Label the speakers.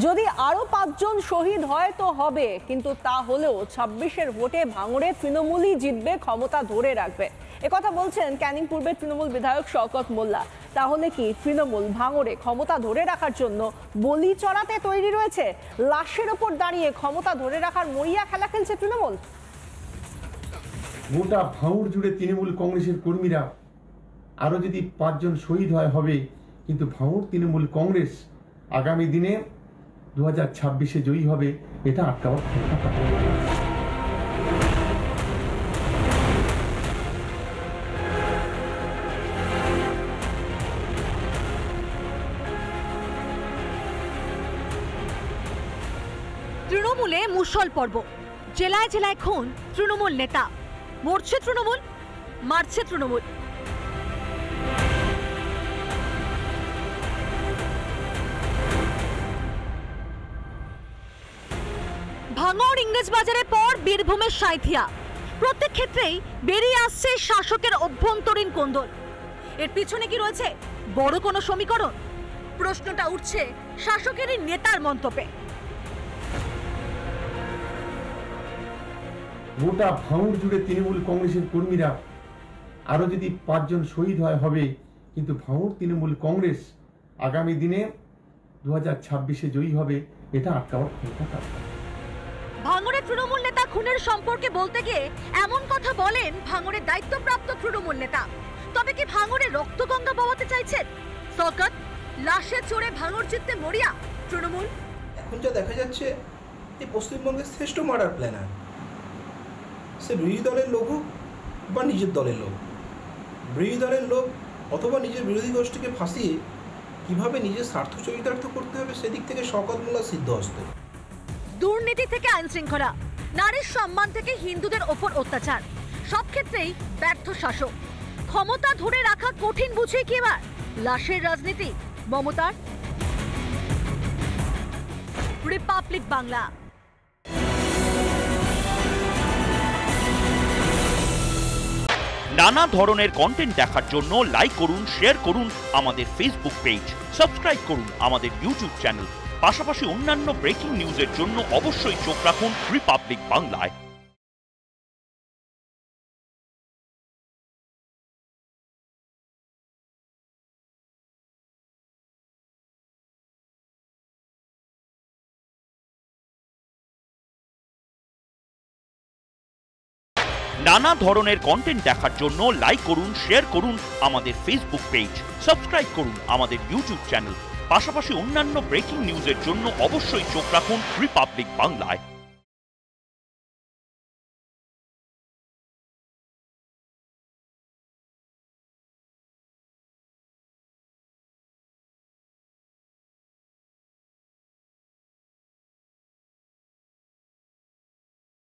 Speaker 1: যদি আরো 5 জন শহীদ হয় তো হবে, কিন্তু তা হলেও 26-এর ভোটে ভাঙড়ে তৃণমূলই জিতবে, ক্ষমতা ধরে রাখবে। একথা বলছেন ক্যানিং পূর্বের তৃণমূল বিধায়ক শওকত মোল্লা। তাহলে কি তৃণমূল ভাঙড়ে ক্ষমতা ধরে রাখার জন্য বলি চড়াতে তৈরি রয়েছে? লাশের ওপর দাঁড়িয়ে ক্ষমতা ধরে রাখার মরিয়া খেলা খেলছে তৃণমূল।
Speaker 2: গোটা ভাঙড় জুড়ে তৃণমূল কংগ্রেসের কর্মীরা আরো যদি 5 জন শহীদ হয় হবে, কিন্তু ভাঙড় তৃণমূল কংগ্রেস আগামী দিনে 2026-এ জয়ী হবে, এটা আটকাবার ক্ষমতা তাদের।
Speaker 3: তৃণমূলে মুষল পর্ব, জেলায় জেলায় খুন তৃণমূল নেতা। মরছে তৃণমূল, মারছে তৃণমূল। ভাঙড় ইংরেজবাজারের পর বীরভূমের সাঁইথিয়া, প্রত্যেক ক্ষেত্রেই বেরিয়ে আসছে শাসকের অভ্যন্তরীণ কোন্দল। এর পিছনে কি রয়েছে বড় কোনো সমীকরণ? প্রশ্নটা উঠছে শাসকেরই নেতার মন্তব্যে।
Speaker 2: গোটা ভাঙড় জুড়ে তৃণমূল কংগ্রেসের কর্মীরা আরো যদি 5 জন শহীদ হয় হবে, কিন্তু ভাঙড় তৃণমূল কংগ্রেস আগামী দিনে 2026-এ জয়ী হবে, এটা আটকাবার ক্ষমতা তাদের।
Speaker 3: ভাঙড়ের তৃণমূল নেতা খুনের সম্পর্কে বলতে গিয়ে এমন কথা বলেন ভাঙড়ের দায়িত্বপ্রাপ্ত তৃণমূল নেতা। তবে কি ভাঙড়ে রক্তগঙ্গা বওয়াতে চাইছেন শওকত? লাশে চড়ে ভাঙড় জিততে মরিয়া তৃণমূল।
Speaker 4: এখন যা দেখা যাচ্ছে, এই পশ্চিমবঙ্গের শ্রেষ্ঠ মার্ডার প্ল্যানার, সে বিরোধী দলের লোক হোক বা নিজের দলের লোক। বিরোধী দলের লোক অথবা নিজের বিরোধী গোষ্ঠীকে ফাঁসিয়ে কিভাবে নিজের স্বার্থ চরিতার্থ করতে হবে, সেদিক থেকে শওকত মোল্লা সিদ্ধহস্ত।
Speaker 3: দুর্নীতি থেকে আইন শৃঙ্খলা, নারীর সম্মান থেকে হিন্দুদের ওপর অত্যাচার, সব ক্ষেত্রেই ব্যর্থ শাসক। ক্ষমতা ধরে রাখা কঠিন বুঝে কি এবার লাশের রাজনীতি মমতার? রিপাবলিক বাংলা।
Speaker 5: নানা ধরনের কন্টেন্ট দেখার জন্য লাইক করুন, শেয়ার করুন আমাদের ফেসবুক পেজ, সাবস্ক্রাইব করুন আমাদের ইউটিউব চ্যানেল। পাশাপাশি অন্যান্য ব্রেকিং নিউজের জন্য অবশ্যই চোখ রাখুন রিপাবলিক বাংলায়। নানা ধরনের কন্টেন্ট দেখার জন্য লাইক করুন, শেয়ার করুন আমাদের ফেসবুক পেজ, সাবস্ক্রাইব করুন আমাদের ইউটিউব চ্যানেল। পাশাপাশি অন্যান্য ব্রেকিং নিউজের জন্য অবশ্যই চোখ রাখুন রিপাবলিক বাংলায়।